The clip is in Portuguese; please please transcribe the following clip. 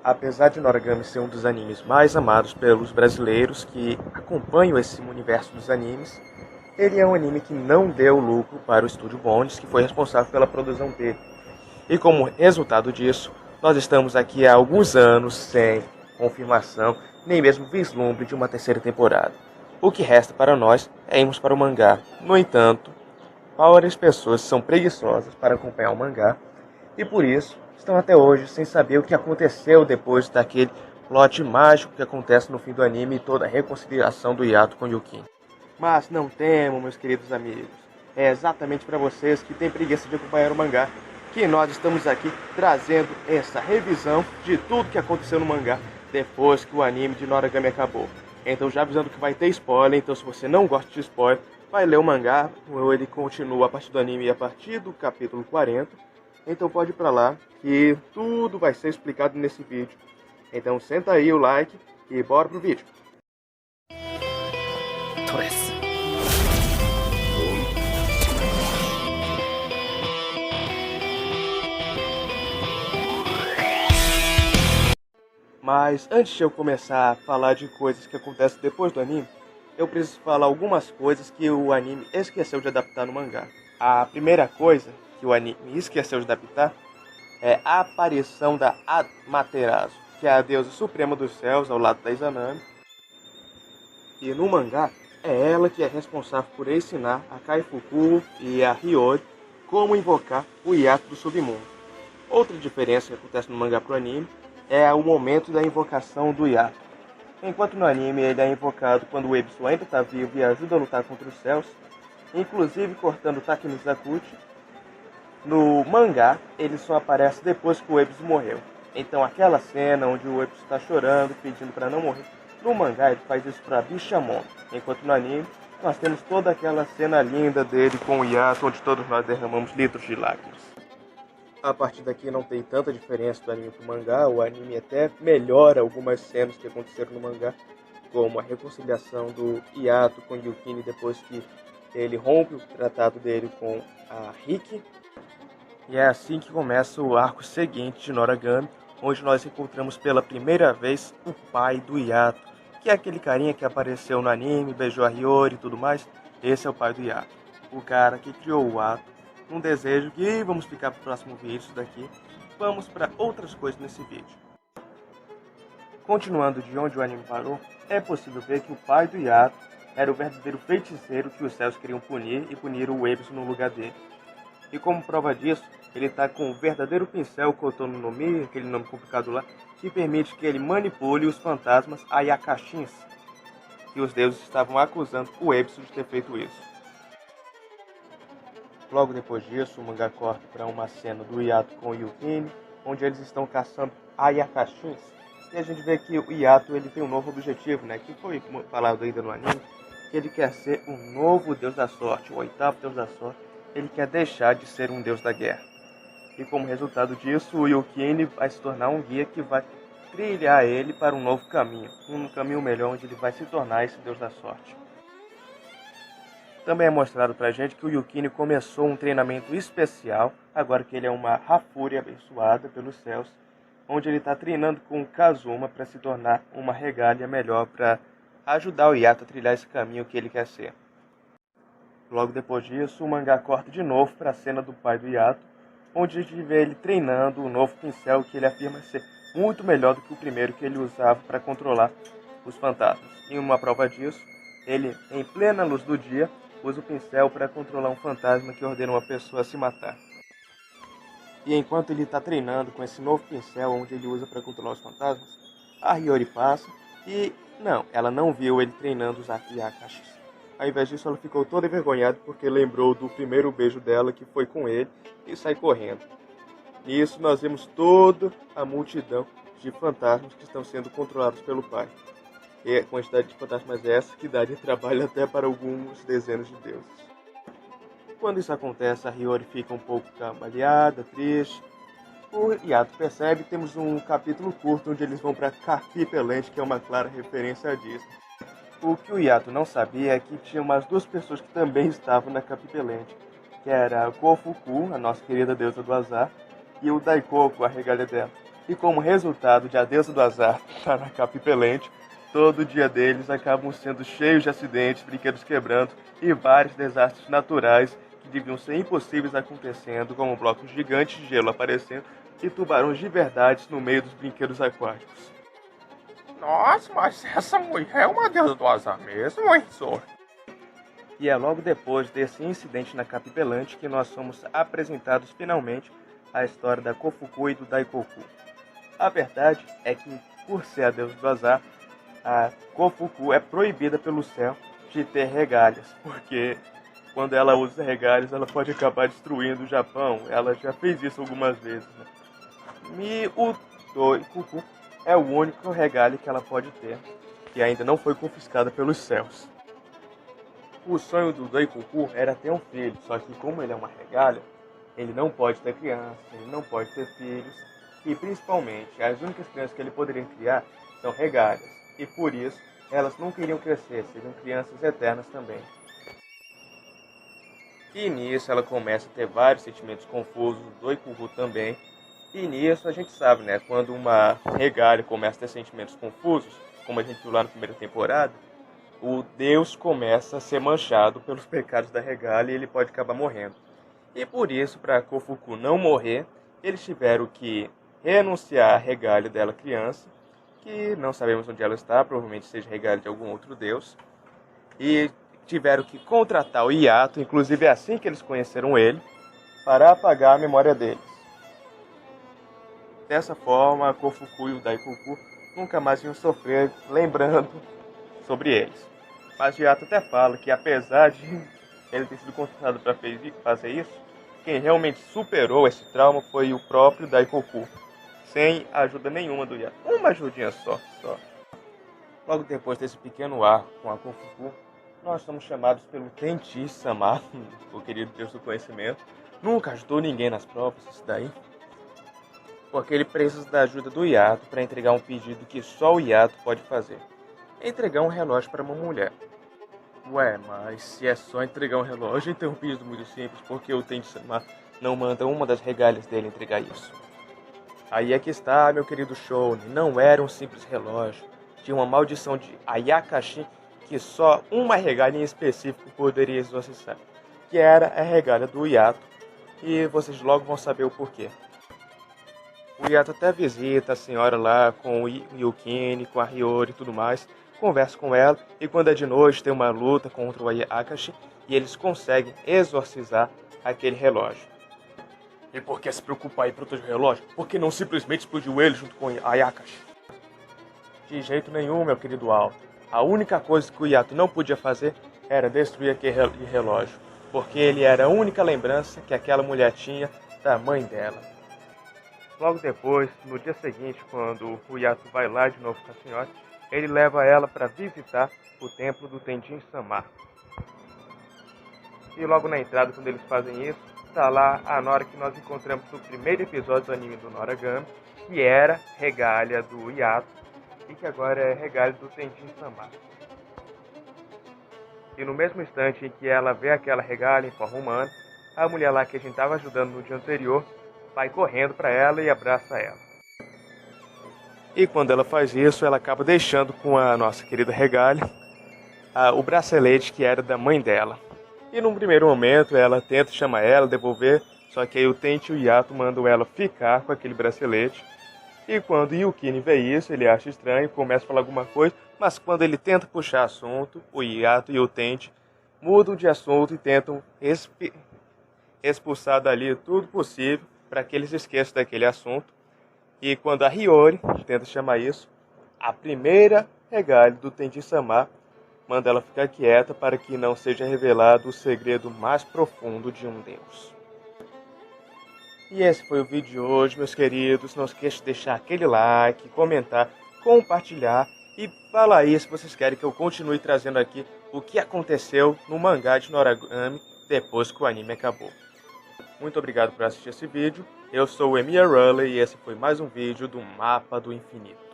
Apesar de Noragami ser um dos animes mais amados pelos brasileiros que acompanham esse universo dos animes, ele é um anime que não deu lucro para o estúdio Bones, que foi responsável pela produção dele. E como resultado disso, nós estamos aqui há alguns anos sem confirmação, nem mesmo vislumbre de uma terceira temporada. O que resta para nós é irmos para o mangá. No entanto, várias pessoas são preguiçosas para acompanhar o mangá e por isso estão até hoje sem saber o que aconteceu depois daquele plot mágico que acontece no fim do anime e toda a reconciliação do Yato com Yukin. Mas não temam, meus queridos amigos, é exatamente para vocês que têm preguiça de acompanhar o mangá que nós estamos aqui trazendo essa revisão de tudo que aconteceu no mangá depois que o anime de Noragami acabou. Então já avisando que vai ter spoiler, então se você não gosta de spoiler, vai ler o mangá, ele continua a partir do anime e a partir do capítulo 40. Então pode ir pra lá, que tudo vai ser explicado nesse vídeo. Então senta aí o like e bora pro vídeo. Mas antes de eu começar a falar de coisas que acontecem depois do anime, eu preciso falar algumas coisas que o anime esqueceu de adaptar no mangá. A primeira coisa que o anime esqueceu de adaptar é a aparição da Amaterasu, que é a deusa suprema dos céus ao lado da Izanami. E no mangá, é ela que é responsável por ensinar a Kaifuku e a Hiyori como invocar o Yato do submundo. Outra diferença que acontece no mangá pro anime é o momento da invocação do Yato. Enquanto no anime ele é invocado quando o Ebisu ainda está vivo e ajuda a lutar contra os céus, inclusive cortando Takemizakuchi, no mangá ele só aparece depois que o Ebisu morreu. Então aquela cena onde o Ebisu está chorando, pedindo para não morrer, no mangá ele faz isso para Bishamon, enquanto no anime nós temos toda aquela cena linda dele com o Yato, onde todos nós derramamos litros de lágrimas. A partir daqui não tem tanta diferença do anime pro mangá, o anime até melhora algumas cenas que aconteceram no mangá, como a reconciliação do Yato com Yukine depois que ele rompe o tratado dele com a Riki. E é assim que começa o arco seguinte de Noragami, onde nós encontramos pela primeira vez o pai do Yato, que é aquele carinha que apareceu no anime, beijou a Hiyori e tudo mais. Esse é o pai do Yato, o cara que criou o Ato. Um desejo que vamos ficar para o próximo vídeo isso daqui. Vamos para outras coisas nesse vídeo. Continuando de onde o anime parou, é possível ver que o pai do Yato era o verdadeiro feiticeiro que os céus queriam punir e puniram o Ebisu no lugar dele. E como prova disso, ele está com o verdadeiro pincel Kotono no Mi, aquele nome complicado lá, que permite que ele manipule os fantasmas Ayakashins, que os deuses estavam acusando o Ebisu de ter feito isso. Logo depois disso, o mangá corta para uma cena do Yato com o Yukine, onde eles estão caçando Ayakashins. E a gente vê que o Yato ele tem um novo objetivo, né? Que foi falado ainda no anime, que ele quer ser um novo deus da sorte, o oitavo deus da sorte. Ele quer deixar de ser um deus da guerra. E como resultado disso, o Yukine vai se tornar um guia que vai trilhar ele para um novo caminho. Um caminho melhor onde ele vai se tornar esse deus da sorte. Também é mostrado pra gente que o Yukine começou um treinamento especial, agora que ele é uma Hafuri abençoada pelos céus, onde ele está treinando com Kazuma para se tornar uma regalia melhor para ajudar o Yato a trilhar esse caminho que ele quer ser. Logo depois disso, o mangá corta de novo para a cena do pai do Yato, onde a gente vê ele treinando o novo pincel que ele afirma ser muito melhor do que o primeiro que ele usava para controlar os fantasmas. E uma prova disso, ele, em plena luz do dia, usa o pincel para controlar um fantasma que ordena uma pessoa a se matar. E enquanto ele está treinando com esse novo pincel, onde ele usa para controlar os fantasmas, a Hiyori passa e ela não viu ele treinando os Ayakashis. Ao invés disso, ela ficou toda envergonhada porque lembrou do primeiro beijo dela que foi com ele e sai correndo. Nisso nós vemos toda a multidão de fantasmas que estão sendo controlados pelo pai. E a quantidade de fantasmas é essa que daria trabalho até para alguns dezenas de deuses. Quando isso acontece, a Hiyori fica um pouco cambaleada, triste. O Yato percebe que temos um capítulo curto onde eles vão para Capipelente, que é uma clara referência a Disney. O que o Yato não sabia é que tinha umas duas pessoas que também estavam na Capipelente, que era a Kofuku, a nossa querida deusa do azar, e o Daikoku, a regalia dela. E como resultado de A Deusa do Azar estar na capa impelente, todo dia deles acabam sendo cheios de acidentes, brinquedos quebrando e vários desastres naturais que deviam ser impossíveis acontecendo, como blocos gigantes de gelo aparecendo e tubarões de verdade no meio dos brinquedos aquáticos. Nossa, mas essa mulher é uma deusa do azar mesmo, hein, Zor? E é logo depois desse incidente na Capipelante que nós somos apresentados finalmente à história da Kofuku e do Daikoku. A verdade é que, por ser a deusa do azar, a Kofuku é proibida pelo céu de ter regalhas, porque quando ela usa regalhas ela pode acabar destruindo o Japão. Ela já fez isso algumas vezes, né? E o Daikoku é o único regalho que ela pode ter, que ainda não foi confiscada pelos céus. O sonho do Daikoku era ter um filho, só que como ele é uma regalha, ele não pode ter criança, ele não pode ter filhos, e principalmente as únicas crianças que ele poderia criar são regalhas, e por isso elas nunca iriam crescer, seriam crianças eternas também. E nisso ela começa a ter vários sentimentos confusos, o Daikoku também, e nisso a gente sabe, né, quando uma regalha começa a ter sentimentos confusos, como a gente viu lá na primeira temporada, o Deus começa a ser manchado pelos pecados da regalha e ele pode acabar morrendo. E por isso, para Kofuku não morrer, eles tiveram que renunciar à regalha dela criança, que não sabemos onde ela está, provavelmente seja regalha de algum outro Deus, e tiveram que contratar o Yato, inclusive é assim que eles conheceram ele, para apagar a memória deles. Dessa forma, Kofuku e o Daikoku nunca mais iam sofrer lembrando sobre eles. Mas o Yato até fala que apesar de ele ter sido contratado para fazer isso, quem realmente superou esse trauma foi o próprio Daikoku, sem ajuda nenhuma do Yato. Uma ajudinha só. Logo depois desse pequeno arco com a Kofuku, nós somos chamados pelo Tenchi-sama, o querido Deus do conhecimento. Nunca ajudou ninguém nas provas, isso daí. Porque ele precisa da ajuda do Yato para entregar um pedido que só o Yato pode fazer. Entregar um relógio para uma mulher. Ué, mas se é só entregar um relógio, então é um pedido muito simples, porque o Tenchi-sama não manda uma das regalhas dele entregar isso. Aí é que está, meu querido Shouni, não era um simples relógio. Tinha uma maldição de Ayakashi que só uma regalha em específico poderia exorcizar, que era a regalha do Yato, e vocês logo vão saber o porquê. O Yato até visita a senhora lá com o Yukine, com a Hiyori e tudo mais, conversa com ela, e quando é de noite tem uma luta contra o Ayakashi e eles conseguem exorcizar aquele relógio. E por que se preocupar em proteger o relógio? Por que não simplesmente explodiu ele junto com o Ayakashi? De jeito nenhum, meu querido Alto. A única coisa que o Yato não podia fazer era destruir aquele relógio, porque ele era a única lembrança que aquela mulher tinha da mãe dela. Logo depois, no dia seguinte, quando o Yato vai lá de novo com a senhora, ele leva ela para visitar o templo do Tenjin-sama. E logo na entrada, quando eles fazem isso, está lá a Nora que nós encontramos no primeiro episódio do anime do Noragami, que era regalha do Yato e que agora é regalha do Tenjin-sama. E no mesmo instante em que ela vê aquela regalha em forma humana, a mulher lá que a gente estava ajudando no dia anterior vai correndo para ela e abraça ela. E quando ela faz isso, ela acaba deixando com a nossa querida regalha o bracelete que era da mãe dela. E num primeiro momento ela tenta chamar ela, devolver, só que aí o Tenchi e o Yato mandam ela ficar com aquele bracelete. E quando Yukine vê isso, ele acha estranho, começa a falar alguma coisa, mas quando ele tenta puxar assunto, o Yato e o Tenchi mudam de assunto e tentam expulsar dali tudo possível para que eles esqueçam daquele assunto. E quando a Hiyori tenta chamar isso, a primeira regalha do Tenjin-sama manda ela ficar quieta para que não seja revelado o segredo mais profundo de um deus. E esse foi o vídeo de hoje, meus queridos. Não esqueça de deixar aquele like, comentar, compartilhar e falar aí se vocês querem que eu continue trazendo aqui o que aconteceu no mangá de Noragami depois que o anime acabou. Muito obrigado por assistir esse vídeo. Eu sou o Emiya Raleigh e esse foi mais um vídeo do Mapa do Infinito.